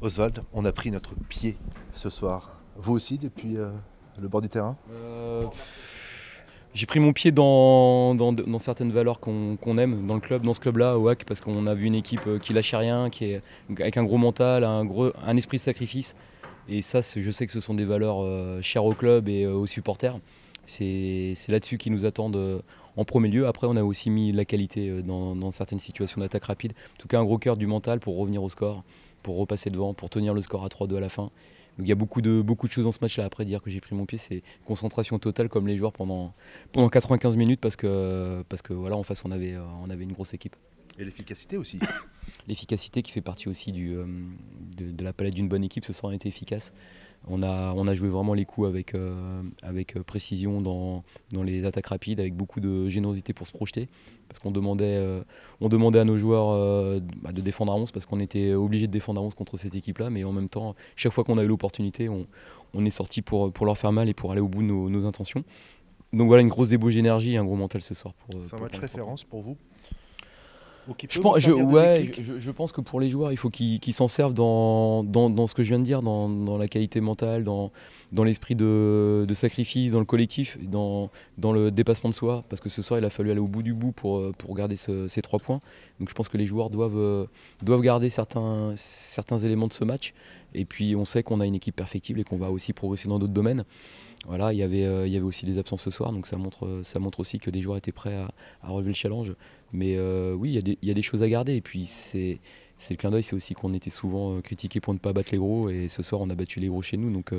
Oswald, on a pris notre pied ce soir. Vous aussi depuis le bord du terrain? J'ai pris mon pied dans certaines valeurs qu'on aime dans le club, dans ce club-là, au HAC, parce qu'on a vu une équipe qui lâchait rien, avec un gros mental, un esprit de sacrifice. Et ça, je sais que ce sont des valeurs chères au club et aux supporters. C'est là-dessus qu'ils nous attendent en premier lieu. Après, on a aussi mis la qualité dans certaines situations d'attaque rapide. En tout cas, un gros cœur du mental pour revenir au score, pour repasser devant, pour tenir le score à 3-2 à la fin. Donc, il y a beaucoup de choses dans ce match-là. Après, dire que j'ai pris mon pied, c'est concentration totale comme les joueurs pendant 95 minutes parce que voilà, en face, on avait une grosse équipe. Et l'efficacité aussi. L'efficacité qui fait partie aussi de la palette d'une bonne équipe, ce soir a été efficace. On a joué vraiment les coups avec précision dans les attaques rapides, avec beaucoup de générosité pour se projeter. Parce qu'on demandait à nos joueurs de défendre à 11, parce qu'on était obligé de défendre à 11 contre cette équipe-là. Mais en même temps, chaque fois qu'on a eu l'opportunité, on est sorti pour leur faire mal et pour aller au bout de nos intentions. Donc voilà, une grosse débauche d'énergie et un gros mental ce soir. C'est un match référence pour vous? Je pense que pour les joueurs, il faut qu'ils s'en servent dans ce que je viens de dire, dans la qualité mentale, dans l'esprit de sacrifice, dans le collectif, dans le dépassement de soi. Parce que ce soir, il a fallu aller au bout du bout pour garder ces 3 points. Donc je pense que les joueurs doivent garder certains éléments de ce match. Et puis on sait qu'on a une équipe perfectible et qu'on va aussi progresser dans d'autres domaines. Voilà, il y avait aussi des absences ce soir, donc ça montre aussi que des joueurs étaient prêts à relever le challenge. Mais oui, il y a des choses à garder. Et puis c'est le clin d'œil, c'est aussi qu'on était souvent critiqués pour ne pas battre les gros. Et ce soir, on a battu les gros chez nous, donc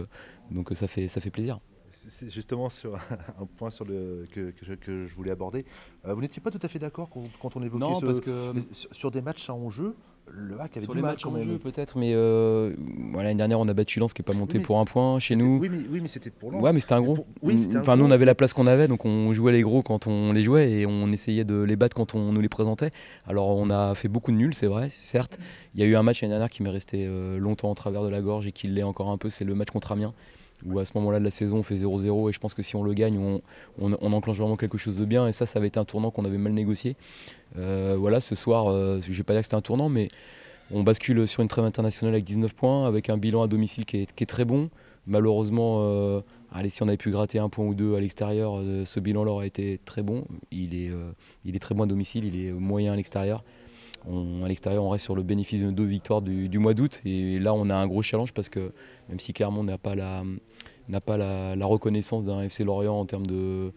ça fait plaisir. C'est justement sur un point que je voulais aborder. Vous n'étiez pas tout à fait d'accord quand on évoquait Non, parce que sur des matchs à enjeu, le HAC avait sur du les mal matchs quand en même. jeu peut-être, mais voilà, l'année dernière, on a battu Lens qui n'est pas monté Oui, mais pour un point chez nous. Oui, mais c'était pour Ouais, Lens. mais c'était un gros. Oui, c'était un Enfin, nous, on gros. avait la place qu'on avait, donc on jouait les gros quand on les jouait et on essayait de les battre quand on nous les présentait. Alors, on a fait beaucoup de nuls, c'est vrai, certes. Il y a eu un match l'année dernière qui m'est resté longtemps en travers de la gorge et qui l'est encore un peu, c'est le match contre Amiens, où à ce moment-là de la saison, on fait 0-0 et je pense que si on le gagne, on enclenche vraiment quelque chose de bien. Et ça avait été un tournant qu'on avait mal négocié. Voilà, ce soir, je ne vais pas dire que c'était un tournant, mais on bascule sur une trêve internationale avec 19 points, avec un bilan à domicile qui est très bon. Malheureusement, allez, si on avait pu gratter un point ou deux à l'extérieur, ce bilan-là aurait été très bon. Il est très bon à domicile, il est moyen à l'extérieur. À l'extérieur, on reste sur le bénéfice de 2 victoires du mois d'août. Et là, on a un gros challenge parce que même si Clermont n'a pas la reconnaissance d'un FC Lorient en termes de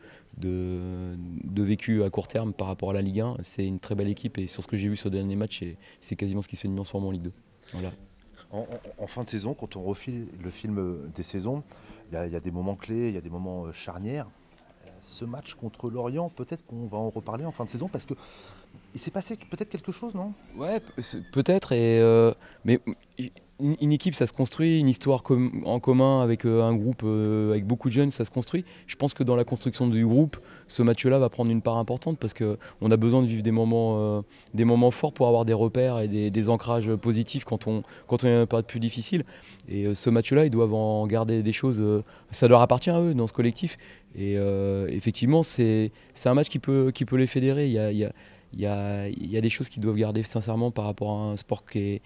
vécu à court terme par rapport à la Ligue 1, c'est une très belle équipe. Et sur ce que j'ai vu sur le dernier match, c'est quasiment ce qui se fait de mieux en ce moment en Ligue 2. Voilà. En fin de saison, quand on refile le film des saisons, il y a des moments clés, il y a des moments charnières. Ce match contre Lorient, peut-être qu'on va en reparler en fin de saison parce que il s'est passé peut-être quelque chose, non? Ouais, peut-être. Mais une équipe, ça se construit. Une histoire en commun avec un groupe, avec beaucoup de jeunes, ça se construit. Je pense que dans la construction du groupe, ce match-là va prendre une part importante parce qu'on a besoin de vivre des moments forts pour avoir des repères et des ancrages positifs quand on est dans une période plus difficile. Et ce match-là, ils doivent en garder des choses. Ça leur appartient à eux dans ce collectif. Et effectivement, c'est un match qui peut les fédérer. Il y a des choses qu'ils doivent garder sincèrement par rapport à un sport qui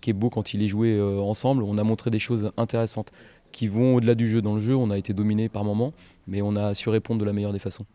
est beau quand il est joué ensemble. On a montré des choses intéressantes qui vont au-delà du jeu. Dans le jeu, on a été dominé par moments, mais on a su répondre de la meilleure des façons.